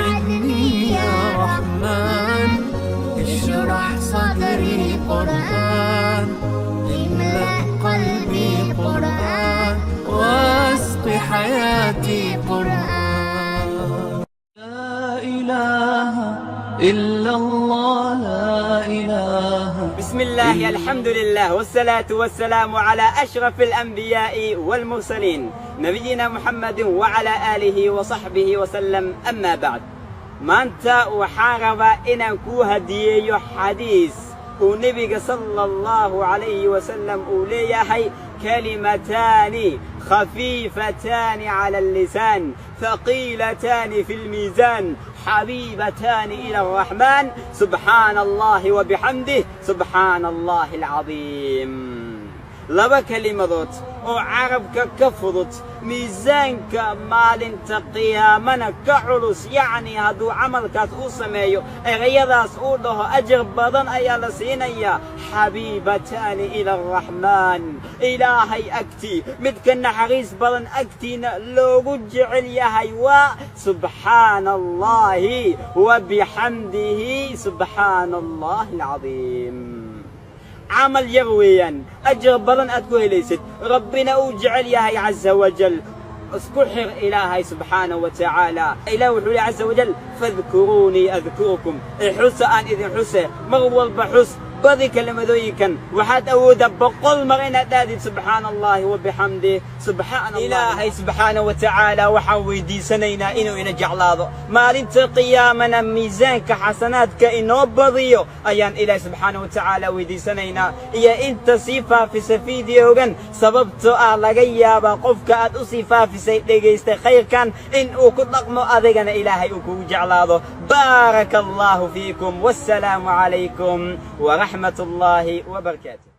عني يا رحمن، اشرح صدري قرآن، املأ قلبي قرآن، واسق حياتي قرآن. لا إله إلا الله، لا إله. بسم الله، الحمد لله، والصلاة والسلام على أشرف الأنبياء والمرسلين نبينا محمد وعلى آله وصحبه وسلم. أما بعد، maanta waxaan rabaa inaan kuu hadiyeeyo xadiis uu nebiga sala allahu calayhi wasalam uu leeyahay: kalimataani khafiifataani cala allisaan thaqiilataani fi lmiisaan xabiibataani ila arraxmaan subxaana allahi wabixamdih subxaana allahi alcadiim. laba kelimadood oo carabka ka fudud, miisaanka maalinta qiyaamana ka culus. yacni hadduu camalkaas uu sameeyo, erayadaas uu dhaho, ajar badan ayaa la siinayaa. xabiibataani ila arraxmaan, ilaahay agtii midka naxariis badan agtiina loogu jecel yahay waa subxaana allahi wabixamdihi subxaana allahi alcadiim. camal yar weeyaan, ajar badan aad ku helaysid, rabbina uu jecel yahay caza wajal. isku xir ilaahay subxaanahu wa tacaala. ilaah wuxuu leeyahay caza wajal: fadkuruunii adkurukum. xusa aan idin xuse, mar walba xus. badi kelimadooyinkan waxaad awooddaa 100 mar inaad dhahdid subxaana allahi wabixamdih subxaana allah. ilaahay subxaanahu wa tacaala waxaan weydiisanaynaa inuu ina jeclaado, maalinta qiyaamana miisaanka xasanaadka inoo badiyo ayaan ilaahay subxaanahu wa tacaala weydiisanaynaa. iyo inta sii faafisa fiidiyogan, sababtoo ah laga yaabaa qofka aad u sii faafisay dhegaystay khayrkan in uu ku dhaqmo, adigana ilaahay uu kugu jeclaado. baaraka allahu fiikum, wassalaamu calaykum ورحمة الله وبركاته.